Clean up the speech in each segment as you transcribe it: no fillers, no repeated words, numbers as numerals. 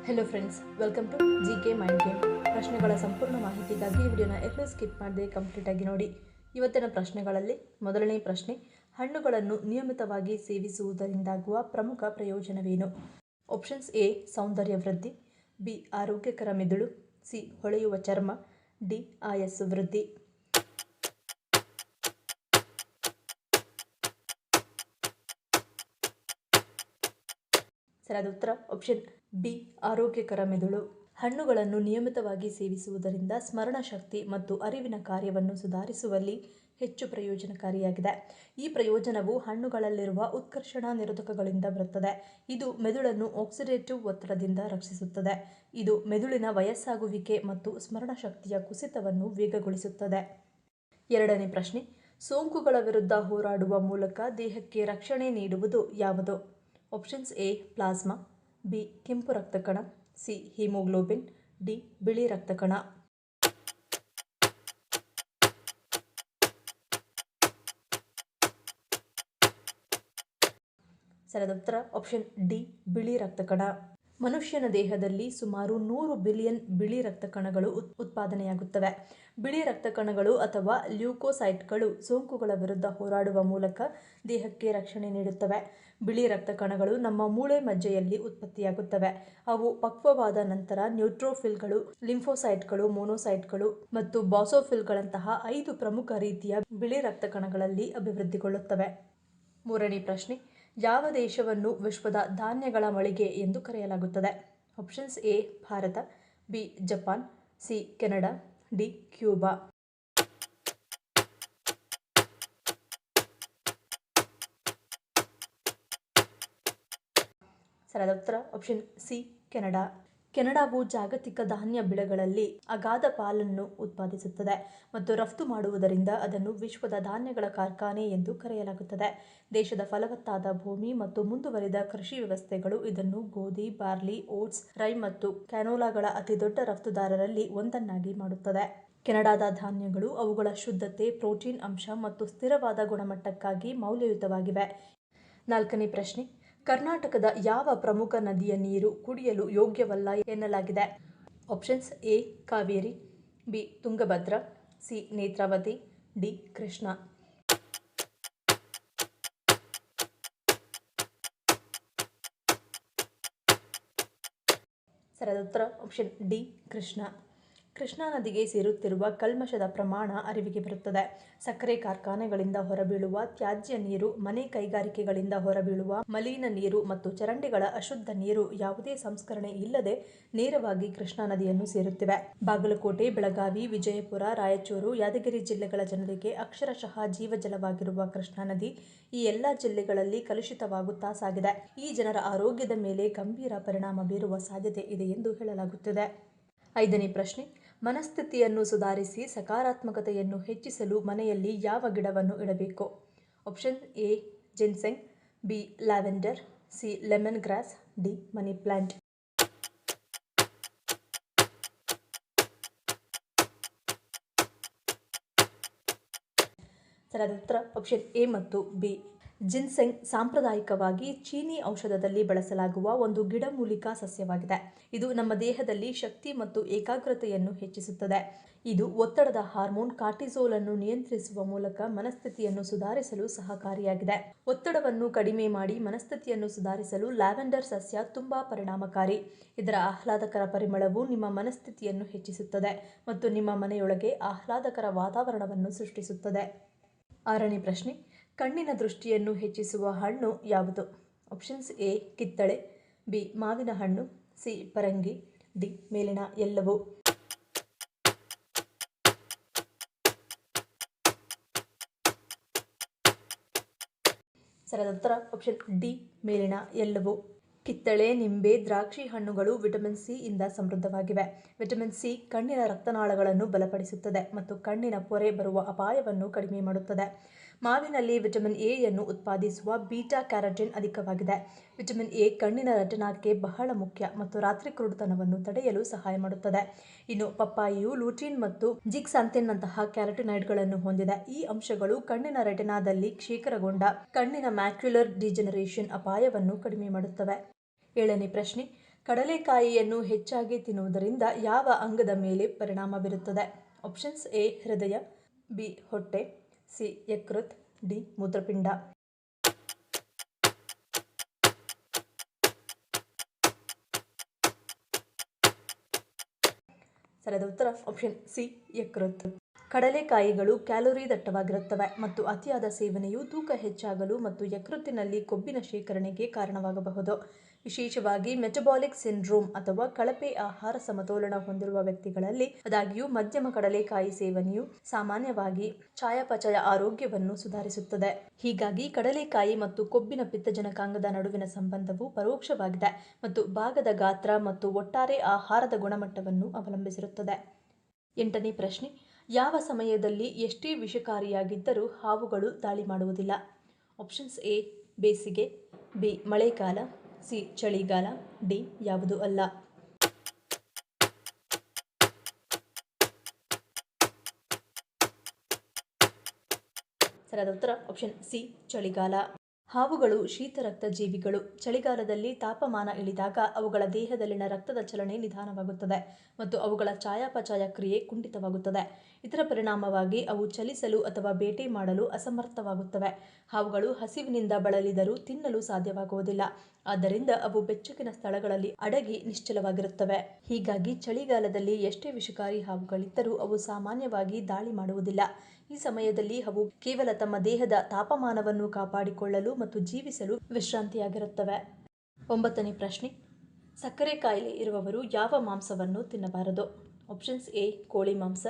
Hello friends, welcome to GK mind game. ಪ್ರಶ್ನೆಗಳ ಸಂಪೂರ್ಣ ಮಾಹಿತಿಗಾಗಿ ಈ ವಿಡಿಯೋನ ಎಲ್ಲೂ ಸ್ಕಿಪ್ ಮಾಡದೆ ಕಂಪ್ಲೀಟಾಗಿ ನೋಡಿ. ಇವತ್ತಿನ ಪ್ರಶ್ನೆಗಳಲ್ಲಿ ಮೊದಲನೇ ಪ್ರಶ್ನೆ, ಹಣ್ಣುಗಳನ್ನು ನಿಯಮಿತವಾಗಿ ಸೇವಿಸುವುದರಿಂದಾಗುವ ಪ್ರಮುಖ ಪ್ರಯೋಜನವೇನು? ಆಪ್ಷನ್ಸ್ ಎ ಸೌಂದರ್ಯ ವೃದ್ಧಿ, ಬಿ ಆರೋಗ್ಯಕರ ಮೆದುಳು, ಸಿ ಹೊಳೆಯುವ ಚರ್ಮ, ಡಿ ಆಯಸ್ಸು ವೃದ್ಧಿ. ಸರಿಯಾದ ಉತ್ತರ ಆಪ್ಷನ್ ಬಿ ಆರೋಗ್ಯಕರ ಮೆದುಳು. ಹಣ್ಣುಗಳನ್ನು ನಿಯಮಿತವಾಗಿ ಸೇವಿಸುವುದರಿಂದ ಸ್ಮರಣ ಶಕ್ತಿ ಮತ್ತು ಅರಿವಿನ ಕಾರ್ಯವನ್ನು ಸುಧಾರಿಸುವಲ್ಲಿ ಹೆಚ್ಚು ಪ್ರಯೋಜನಕಾರಿಯಾಗಿದೆ. ಈ ಪ್ರಯೋಜನವು ಹಣ್ಣುಗಳಲ್ಲಿರುವ ಉತ್ಕರ್ಷಣ ನಿರೋಧಕಗಳಿಂದ ಬರುತ್ತದೆ. ಇದು ಮೆದುಳನ್ನು ಆಕ್ಸಿಡೇಟಿವ್ ಒತ್ತಡದಿಂದ ರಕ್ಷಿಸುತ್ತದೆ. ಇದು ಮೆದುಳಿನ ವಯಸ್ಸಾಗುವಿಕೆ ಮತ್ತು ಸ್ಮರಣ ಶಕ್ತಿಯ ಕುಸಿತವನ್ನು ವೇಗಗೊಳಿಸುತ್ತದೆ. ಎರಡನೇ ಪ್ರಶ್ನೆ, ಸೋಂಕುಗಳ ವಿರುದ್ಧ ಹೋರಾಡುವ ಮೂಲಕ ದೇಹಕ್ಕೆ ರಕ್ಷಣೆ ನೀಡುವುದು ಯಾವುದು? ಆಪ್ಷನ್ಸ್ ಎ ಪ್ಲಾಸ್ಮಾ, ಬಿ ಕೆಂಪು ರಕ್ತ ಕಣ, ಸಿ ಹಿಮೋಗ್ಲೋಬಿನ್, ಡಿ ಬಿಳಿ ರಕ್ತ ಕಣ. ಸರಿಯಾದ ಉತ್ತರ ಆಪ್ಷನ್ ಡಿ ಬಿಳಿ ರಕ್ತ ಕಣ. ಮನುಷ್ಯನ ದೇಹದಲ್ಲಿ ಸುಮಾರು 100 ಬಿಲಿಯನ್ ಬಿಳಿ ರಕ್ತ ಕಣಗಳು ಉತ್ಪಾದನೆಯಾಗುತ್ತವೆ. ಬಿಳಿ ರಕ್ತ ಕಣಗಳು ಅಥವಾ ಲ್ಯೂಕೋಸೈಟ್ಗಳು ಸೋಂಕುಗಳ ವಿರುದ್ಧ ಹೋರಾಡುವ ಮೂಲಕ ದೇಹಕ್ಕೆ ರಕ್ಷಣೆ ನೀಡುತ್ತವೆ. ಬಿಳಿ ರಕ್ತ ಕಣಗಳು ನಮ್ಮ ಮೂಳೆ ಮಜ್ಜೆಯಲ್ಲಿ ಉತ್ಪತ್ತಿಯಾಗುತ್ತವೆ. ಅವು ಪಕ್ವವಾದ ನಂತರ ನ್ಯೂಟ್ರೋಫಿಲ್ಗಳು, ಲಿಂಫೋಸೈಟ್ಗಳು, ಮೊನೋಸೈಟ್ಗಳು ಮತ್ತು ಬಾಸೋಫಿಲ್ಗಳಂತಹ 5 ಪ್ರಮುಖ ರೀತಿಯ ಬಿಳಿ ರಕ್ತ ಕಣಗಳಲ್ಲಿ ಅಭಿವೃದ್ಧಿಗೊಳ್ಳುತ್ತವೆ. ಮೂರನೇ ಪ್ರಶ್ನೆ, ಯಾವ ದೇಶವನ್ನು ವಿಶ್ವದ ಧಾನ್ಯಗಳ ಮಳಿಗೆ ಎಂದು ಕರೆಯಲಾಗುತ್ತದೆ? Options A Bharat, B Japan, C Canada, D Cuba. ಸರಿಯಾದ ಉತ್ತರ ಆಪ್ಷನ್ ಸಿ ಕೆನಡಾ. ಕೆನಡಾವು ಜಾಗತಿಕ ಧಾನ್ಯ ಬೆಳೆಗಳಲ್ಲಿ ಅಗಾಧ ಪಾಲನ್ನು ಉತ್ಪಾದಿಸುತ್ತದೆ ಮತ್ತು ರಫ್ತು ಮಾಡುವುದರಿಂದ ಅದನ್ನು ವಿಶ್ವದ ಧಾನ್ಯಗಳ ಕಾರ್ಖಾನೆ ಎಂದು ಕರೆಯಲಾಗುತ್ತದೆ. ದೇಶದ ಫಲವತ್ತಾದ ಭೂಮಿ ಮತ್ತು ಮುಂದುವರಿದ ಕೃಷಿ ವ್ಯವಸ್ಥೆಗಳು ಇದನ್ನು ಗೋಧಿ, ಬಾರ್ಲಿ, ಓಟ್ಸ್, ರೈ ಮತ್ತು ಕ್ಯಾನೋಲಾಗಳ ಅತಿದೊಡ್ಡ ರಫ್ತುದಾರರಲ್ಲಿ ಒಂದನ್ನಾಗಿ ಮಾಡುತ್ತದೆ. ಕೆನಡಾದ ಧಾನ್ಯಗಳು ಅವುಗಳ ಶುದ್ಧತೆ, ಪ್ರೋಟೀನ್ ಅಂಶ ಮತ್ತು ಸ್ಥಿರವಾದ ಗುಣಮಟ್ಟಕ್ಕಾಗಿ ಮೌಲ್ಯಯುತವಾಗಿವೆ. ನಾಲ್ಕನೇ ಪ್ರಶ್ನೆ, ಕರ್ನಾಟಕದ ಯಾವ ಪ್ರಮುಖ ನದಿಯ ನೀರು ಕುಡಿಯಲು ಯೋಗ್ಯವಲ್ಲ ಎನ್ನಲಾಗಿದೆ? Options A Kaveri, B Tungabhadra, C Netravati, D Krishna. ಸರಿಯಾದ ಉತ್ತರ ಆಪ್ಷನ್ ಡಿ ಕೃಷ್ಣ. ಕೃಷ್ಣಾ ನದಿಗೆ ಸೇರುತ್ತಿರುವ ಕಲ್ಮಶದ ಪ್ರಮಾಣ ಅರಿವಿಗೆ ಬರುತ್ತದೆ. ಸಕ್ಕರೆ ಕಾರ್ಖಾನೆಗಳಿಂದ ಹೊರಬೀಳುವ ತ್ಯಾಜ್ಯ ನೀರು, ಮನೆ ಕೈಗಾರಿಕೆಗಳಿಂದ ಹೊರಬೀಳುವ ಮಲಿನ ನೀರು ಮತ್ತು ಚರಂಡಿಗಳ ಅಶುದ್ಧ ನೀರು ಯಾವುದೇ ಸಂಸ್ಕರಣೆ ಇಲ್ಲದೆ ನೇರವಾಗಿ ಕೃಷ್ಣಾ ನದಿಯನ್ನು ಸೇರುತ್ತಿವೆ. ಬಾಗಲಕೋಟೆ, ಬೆಳಗಾವಿ, ವಿಜಯಪುರ, ರಾಯಚೂರು, ಯಾದಗಿರಿ ಜಿಲ್ಲೆಗಳ ಜನರಿಗೆ ಅಕ್ಷರಶಃ ಜೀವಜಲವಾಗಿರುವ ಕೃಷ್ಣಾ ನದಿ ಈ ಎಲ್ಲ ಜಿಲ್ಲೆಗಳಲ್ಲಿ ಕಲುಷಿತವಾಗುತ್ತಾ ಸಾಗಿದೆ. ಈ ಜನರ ಆರೋಗ್ಯದ ಮೇಲೆ ಗಂಭೀರ ಪರಿಣಾಮ ಬೀರುವ ಸಾಧ್ಯತೆ ಇದೆ ಎಂದು ಹೇಳಲಾಗುತ್ತಿದೆ. ಐದನೇ ಪ್ರಶ್ನೆ, ಮನಸ್ಥಿತಿಯನ್ನು ಸುಧಾರಿಸಿ ಸಕಾರಾತ್ಮಕತೆಯನ್ನು ಹೆಚ್ಚಿಸಲು ಮನೆಯಲ್ಲಿ ಯಾವ ಗಿಡವನ್ನು ಇಡಬೇಕು? Option A ginseng, B lavender, C lemon grass, D money plant. ಸರಿಯಾದ ಉತ್ತರ ಆಪ್ಷನ್ ಎ ಮತ್ತು ಬಿ. ಜಿನ್ಸೆಂಗ್ ಸಾಂಪ್ರದಾಯಿಕವಾಗಿ ಚೀನಿ ಔಷಧದಲ್ಲಿ ಬಳಸಲಾಗುವ ಒಂದು ಗಿಡಮೂಲಿಕಾ ಸಸ್ಯವಾಗಿದೆ. ಇದು ನಮ್ಮ ದೇಹದಲ್ಲಿ ಶಕ್ತಿ ಮತ್ತು ಏಕಾಗ್ರತೆಯನ್ನು ಹೆಚ್ಚಿಸುತ್ತದೆ. ಇದು ಒತ್ತಡದ ಹಾರ್ಮೋನ್ ಕಾರ್ಟಿಸೋಲ್ ಅನ್ನು ನಿಯಂತ್ರಿಸುವ ಮೂಲಕ ಮನಸ್ಥಿತಿಯನ್ನು ಸುಧಾರಿಸಲು ಸಹಕಾರಿಯಾಗಿದೆ. ಒತ್ತಡವನ್ನು ಕಡಿಮೆ ಮಾಡಿ ಮನಸ್ಥಿತಿಯನ್ನು ಸುಧಾರಿಸಲು ಲ್ಯಾವೆಂಡರ್ ಸಸ್ಯ ತುಂಬಾ ಪರಿಣಾಮಕಾರಿ. ಇದರ ಆಹ್ಲಾದಕರ ಪರಿಮಳವು ನಿಮ್ಮ ಮನಸ್ಥಿತಿಯನ್ನು ಹೆಚ್ಚಿಸುತ್ತದೆ ಮತ್ತು ನಿಮ್ಮ ಮನೆಯೊಳಗೆ ಆಹ್ಲಾದಕರ ವಾತಾವರಣವನ್ನು ಸೃಷ್ಟಿಸುತ್ತದೆ. ಆರನೇ ಪ್ರಶ್ನೆ, ಕಣ್ಣಿನ ದೃಷ್ಟಿಯನ್ನು ಹೆಚ್ಚಿಸುವ ಹಣ್ಣು ಯಾವುದು? ಆಪ್ಷನ್ಸ್ ಎ ಕಿತ್ತಳೆ, ಬಿ ಮಾವಿನ ಹಣ್ಣು, ಸಿ ಪರಂಗಿ, ಡಿ ಮೇಲಿನ ಎಲ್ಲವೂ. ಸರಿಯಾದ ಉತ್ತರ ಆಪ್ಷನ್ ಡಿ ಮೇಲಿನ ಎಲ್ಲವೂ. ಕಿತ್ತಳೆ, ನಿಂಬೆ, ದ್ರಾಕ್ಷಿ ಹಣ್ಣುಗಳು ವಿಟಮಿನ್ ಸಿ ಇಂದ ಸಮೃದ್ಧವಾಗಿವೆ. ವಿಟಮಿನ್ ಸಿ ಕಣ್ಣಿನ ರಕ್ತನಾಳಗಳನ್ನು ಬಲಪಡಿಸುತ್ತದೆ ಮತ್ತು ಕಣ್ಣಿನ ಪೊರೆ ಬರುವ ಅಪಾಯವನ್ನು ಕಡಿಮೆ ಮಾಡುತ್ತದೆ. ಮಾವಿನಲ್ಲಿ ವಿಟಮಿನ್ ಎ ಯನ್ನು ಉತ್ಪಾದಿಸುವ ಬೀಟಾ ಕ್ಯಾರೋಟಿನ್ ಅಧಿಕವಾಗಿದೆ. ವಿಟಮಿನ್ ಎ ಕಣ್ಣಿನ ರೆಟಿನಾಕ್ಕೆ ಬಹಳ ಮುಖ್ಯ ಮತ್ತು ರಾತ್ರಿ ಕುರುಡುತನವನ್ನು ತಡೆಯಲು ಸಹಾಯ ಮಾಡುತ್ತದೆ. ಇನ್ನು ಪಪ್ಪಾಯಿಯು ಲೂಟಿನ್ ಮತ್ತು ಜಿಕ್ಸಾಂಥಿನ್ನಂತಹ ಕ್ಯಾರೋಟಿನಾಯ್ಡ್ಗಳನ್ನು ಹೊಂದಿದೆ. ಈ ಅಂಶಗಳು ಕಣ್ಣಿನ ರೆಟಿನಾದಲ್ಲಿ ಶೇಖರಗೊಂಡ ಕಣ್ಣಿನ ಮ್ಯಾಕ್ಯುಲರ್ ಡಿಜೆನರೇಷನ್ ಅಪಾಯವನ್ನು ಕಡಿಮೆ ಮಾಡುತ್ತವೆ. ಏಳನೇ ಪ್ರಶ್ನೆ, ಕಡಲೆಕಾಯಿಯನ್ನು ಹೆಚ್ಚಾಗಿ ತಿನ್ನುವುದರಿಂದ ಯಾವ ಅಂಗದ ಮೇಲೆ ಪರಿಣಾಮ ಬೀರುತ್ತದೆ? ಆಪ್ಷನ್ಸ್ ಎ ಹೃದಯ, ಬಿ ಹೊಟ್ಟೆ, ಸಿ ಯಕೃತ್, ಡಿ ಮೂತ್ರಪಿಂಡ. ಸರಿಯಾದ ಉತ್ತರ ಆಪ್ಷನ್ ಸಿ ಯಕೃತ್. ಕಡಲೆಕಾಯಿಗಳು ಕ್ಯಾಲೋರಿ ದಟ್ಟವಾಗಿರುತ್ತವೆ ಮತ್ತು ಅತಿಯಾದ ಸೇವನೆಯು ತೂಕ ಹೆಚ್ಚಾಗಲು ಮತ್ತು ಯಕೃತ್ತಿನಲ್ಲಿ ಕೊಬ್ಬಿನ ಶೇಖರಣೆಗೆ ಕಾರಣವಾಗಬಹುದು. ವಿಶೇಷವಾಗಿ ಮೆಟಬಾಲಿಕ್ ಸಿಂಡ್ರೋಮ್ ಅಥವಾ ಕಳಪೆ ಆಹಾರ ಸಮತೋಲನ ಹೊಂದಿರುವ ವ್ಯಕ್ತಿಗಳಲ್ಲಿ. ಆದಾಗ್ಯೂ ಮಧ್ಯಮ ಕಡಲೆಕಾಯಿ ಸೇವನೆಯು ಸಾಮಾನ್ಯವಾಗಿ ಚಯಾಪಚಯ ಆರೋಗ್ಯವನ್ನು ಸುಧಾರಿಸುತ್ತದೆ. ಹೀಗಾಗಿ ಕಡಲೆಕಾಯಿ ಮತ್ತು ಕೊಬ್ಬಿನ ಪಿತ್ತಜನಕಾಂಗದ ನಡುವಿನ ಸಂಬಂಧವು ಪರೋಕ್ಷವಾಗಿದೆ ಮತ್ತು ಭಾಗದ ಗಾತ್ರ ಮತ್ತು ಒಟ್ಟಾರೆ ಆಹಾರದ ಗುಣಮಟ್ಟವನ್ನು ಅವಲಂಬಿಸಿರುತ್ತದೆ. 8ನೇ ಪ್ರಶ್ನೆ. ಯಾವ ಸಮಯದಲ್ಲಿ ಎಷ್ಟೇ ವಿಷಕಾರಿಯಾಗಿದ್ದರೂ ಹಾವುಗಳು ದಾಳಿ ಮಾಡುವುದಿಲ್ಲ? ಆಪ್ಷನ್ಸ್ ಎ ಬೇಸಿಗೆ, ಬಿ ಮಳೆಗಾಲ, ಸಿ ಚಳಿಗಾಲ, ಡಿ ಯಾವುದೂ ಅಲ್ಲ. ಸರಿಯಾದ ಉತ್ತರ ಆಪ್ಷನ್ ಸಿ ಚಳಿಗಾಲ. ಹಾವುಗಳು ಶೀತರಕ್ತ ಜೀವಿಗಳು. ಚಳಿಗಾಲದಲ್ಲಿ ತಾಪಮಾನ ಇಳಿದಾಗ ಅವುಗಳ ದೇಹದಲ್ಲಿನ ರಕ್ತದ ಚಲನೆ ನಿಧಾನವಾಗುತ್ತದೆ ಮತ್ತು ಅವುಗಳ ಚಯಾಪಚಯ ಕ್ರಿಯೆ ಕುಂಠಿತವಾಗುತ್ತದೆ. ಇದರ ಪರಿಣಾಮವಾಗಿ ಅವು ಚಲಿಸಲು ಅಥವಾ ಬೇಟೆ ಮಾಡಲು ಅಸಮರ್ಥವಾಗುತ್ತವೆ. ಹಾವುಗಳು ಹಸಿವಿನಿಂದ ಬಳಲಿದರೂ ತಿನ್ನಲು ಸಾಧ್ಯವಾಗುವುದಿಲ್ಲ. ಆದ್ದರಿಂದ ಅವು ಬೆಚ್ಚಗಿನ ಸ್ಥಳಗಳಲ್ಲಿ ಅಡಗಿ ನಿಶ್ಚಲವಾಗಿರುತ್ತವೆ. ಹೀಗಾಗಿ ಚಳಿಗಾಲದಲ್ಲಿ ಎಷ್ಟೇ ವಿಷಕಾರಿ ಹಾವುಗಳಿದ್ದರೂ ಅವು ಸಾಮಾನ್ಯವಾಗಿ ದಾಳಿ ಮಾಡುವುದಿಲ್ಲ. ಈ ಸಮಯದಲ್ಲಿ ಅವು ಕೇವಲ ತಮ್ಮ ದೇಹದ ತಾಪಮಾನವನ್ನು ಕಾಪಾಡಿಕೊಳ್ಳಲು ಮತ್ತು ಜೀವಿಸಲು ವಿಶ್ರಾಂತಿಯಾಗಿರುತ್ತವೆ. 9ನೇ ಪ್ರಶ್ನೆ. ಸಕ್ಕರೆ ಕಾಯಿಲೆ ಇರುವವರು ಯಾವ ಮಾಂಸವನ್ನು ತಿನ್ನಬಾರದು? ಆಪ್ಷನ್ಸ್ ಎ ಕೋಳಿ ಮಾಂಸ,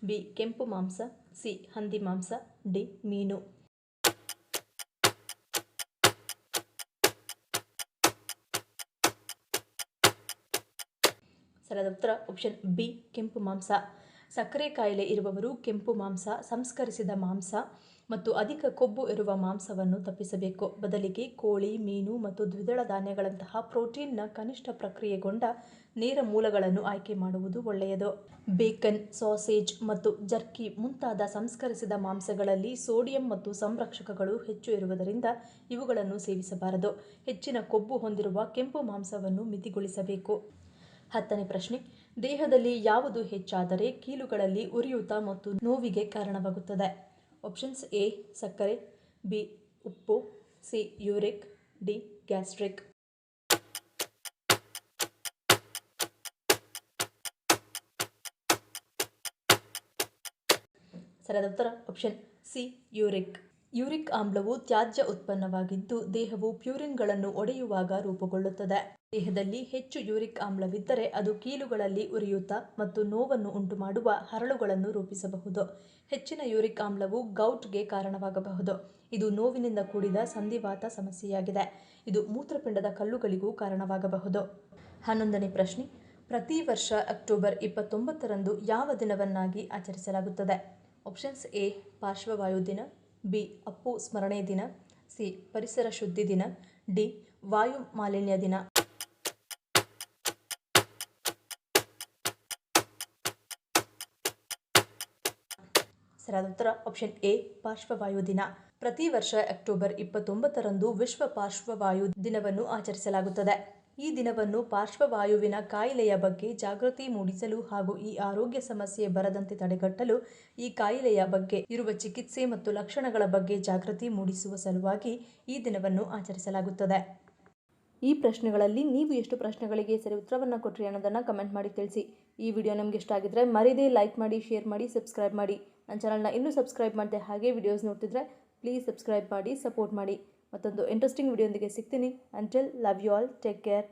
ಬಿ ಕೆಂಪು ಮಾಂಸ, ಸಿ ಹಂದಿ ಮಾಂಸ, ಡಿ ಮೀನು. ಸರಿಯಾದ ಉತ್ತರ ಆಪ್ಷನ್ ಬಿ ಕೆಂಪು ಮಾಂಸ. ಸಕ್ಕರೆ ಕಾಯಿಲೆ ಇರುವವರು ಕೆಂಪು ಮಾಂಸ, ಸಂಸ್ಕರಿಸಿದ ಮಾಂಸ ಮತ್ತು ಅಧಿಕ ಕೊಬ್ಬು ಇರುವ ಮಾಂಸವನ್ನು ತಪ್ಪಿಸಬೇಕು. ಬದಲಿಗೆ ಕೋಳಿ, ಮೀನು ಮತ್ತು ದ್ವಿದಳ ಧಾನ್ಯಗಳಂತಹ ಪ್ರೋಟೀನ್ನ ಕನಿಷ್ಠ ಪ್ರಕ್ರಿಯೆಗೊಂಡ ನೇರ ಮೂಲಗಳನ್ನು ಆಯ್ಕೆ ಮಾಡುವುದು ಒಳ್ಳೆಯದು. ಬೇಕನ್, ಸಾಸೇಜ್ ಮತ್ತು ಜರ್ಕಿ ಮುಂತಾದ ಸಂಸ್ಕರಿಸಿದ ಮಾಂಸಗಳಲ್ಲಿ ಸೋಡಿಯಂ ಮತ್ತು ಸಂರಕ್ಷಕಗಳು ಹೆಚ್ಚು ಇರುವುದರಿಂದ ಇವುಗಳನ್ನು ಸೇವಿಸಬಾರದು. ಹೆಚ್ಚಿನ ಕೊಬ್ಬು ಹೊಂದಿರುವ ಕೆಂಪು ಮಾಂಸವನ್ನು ಮಿತಿಗೊಳಿಸಬೇಕು. 10ನೇ ಪ್ರಶ್ನೆ. ದೇಹದಲ್ಲಿ ಯಾವುದು ಹೆಚ್ಚಾದರೆ ಕೀಲುಗಳಲ್ಲಿ ಉರಿಯೂತ ಮತ್ತು ನೋವಿಗೆ ಕಾರಣವಾಗುತ್ತದೆ? ಆಪ್ಷನ್ಸ್ ಎ ಸಕ್ಕರೆ, ಬಿ ಉಪ್ಪು, ಸಿ ಯೂರಿಕ್, ಡಿ ಗ್ಯಾಸ್ಟ್ರಿಕ್. ಸರಿಯಾದ ಉತ್ತರ ಆಪ್ಷನ್ ಸಿ ಯೂರಿಕ್. ಯೂರಿಕ್ ಆಮ್ಲವು ತ್ಯಾಜ್ಯ ಉತ್ಪನ್ನವಾಗಿದ್ದು ದೇಹವು ಪ್ಯೂರಿನ್ಗಳನ್ನು ಒಡೆಯುವಾಗ ರೂಪುಗೊಳ್ಳುತ್ತದೆ. ದೇಹದಲ್ಲಿ ಹೆಚ್ಚು ಯೂರಿಕ್ ಆಮ್ಲವಿದ್ದರೆ ಅದು ಕೀಲುಗಳಲ್ಲಿ ಉರಿಯೂತ ಮತ್ತು ನೋವನ್ನು ಉಂಟುಮಾಡುವ ಹರಳುಗಳನ್ನು ರೂಪಿಸಬಹುದು. ಹೆಚ್ಚಿನ ಯೂರಿಕ್ ಆಮ್ಲವು ಗೌಟ್ಗೆ ಕಾರಣವಾಗಬಹುದು. ಇದು ನೋವಿನಿಂದ ಕೂಡಿದ ಸಂಧಿವಾತ ಸಮಸ್ಯೆಯಾಗಿದೆ. ಇದು ಮೂತ್ರಪಿಂಡದ ಕಲ್ಲುಗಳಿಗೂ ಕಾರಣವಾಗಬಹುದು. 11ನೇ ಪ್ರಶ್ನೆ. ಪ್ರತಿ ವರ್ಷ ಅಕ್ಟೋಬರ್ 29ರಂದು ಯಾವ ದಿನವನ್ನಾಗಿ ಆಚರಿಸಲಾಗುತ್ತದೆ? ಆಪ್ಷನ್ಸ್ ಎ ಪಾರ್ಶ್ವವಾಯು ದಿನ, ಬಿ ಅಪ್ಪು ಸ್ಮರಣೆ ದಿನ, ಸಿ ಪರಿಸರ ಶುದ್ಧಿ ದಿನ, ಡಿ ವಾಯು ಮಾಲಿನ್ಯ ದಿನ. ಸರಿಯಾದ ಉತ್ತರ ಆಪ್ಷನ್ ಎ ಪಾರ್ಶ್ವವಾಯು ದಿನ. ಪ್ರತಿ ವರ್ಷ ಅಕ್ಟೋಬರ್ 29ರಂದು ವಿಶ್ವ ಪಾರ್ಶ್ವವಾಯು ದಿನವನ್ನು ಆಚರಿಸಲಾಗುತ್ತದೆ. ಈ ದಿನವನ್ನು ಪಾರ್ಶ್ವವಾಯುವಿನ ಕಾಯಿಲೆಯ ಬಗ್ಗೆ ಜಾಗೃತಿ ಮೂಡಿಸಲು ಹಾಗೂ ಈ ಆರೋಗ್ಯ ಸಮಸ್ಯೆ ಬರದಂತೆ ತಡೆಗಟ್ಟಲು ಈ ಕಾಯಿಲೆಯ ಬಗ್ಗೆ ಇರುವ ಚಿಕಿತ್ಸೆ ಮತ್ತು ಲಕ್ಷಣಗಳ ಬಗ್ಗೆ ಜಾಗೃತಿ ಮೂಡಿಸುವ ಸಲುವಾಗಿ ಈ ದಿನವನ್ನು ಆಚರಿಸಲಾಗುತ್ತದೆ. ಈ ಪ್ರಶ್ನೆಗಳಲ್ಲಿ ನೀವು ಎಷ್ಟು ಪ್ರಶ್ನೆಗಳಿಗೆ ಸರಿ ಉತ್ತರವನ್ನು ಕೊಟ್ಟರಿ ಅನ್ನೋದನ್ನು ಕಮೆಂಟ್ ಮಾಡಿ ತಿಳಿಸಿ. ಈ ವಿಡಿಯೋ ನಿಮಗೆ ಇಷ್ಟ ಆಗಿದ್ರೆ ಮರೀದೇ ಲೈಕ್ ಮಾಡಿ, ಶೇರ್ ಮಾಡಿ, ಸಬ್ಸ್ಕ್ರೈಬ್ ಮಾಡಿ. ನನ್ನ ಚಾನಲ್ನ ಇನ್ನೂ ಸಬ್ಸ್ಕ್ರೈಬ್ ಮಾಡದೆ ಹಾಗೆ ವಿಡಿಯೋಸ್ ನೋಡ್ತಿದ್ರೆ ಪ್ಲೀಸ್ ಸಬ್ಸ್ಕ್ರೈಬ್ ಮಾಡಿ, ಸಪೋರ್ಟ್ ಮಾಡಿ. ಮತ್ತೊಂದು ಇಂಟ್ರೆಸ್ಟಿಂಗ್ ವಿಡಿಯೋದೊಂದಿಗೆ ಸಿಗ್ತೀನಿ. Until love you all, take care.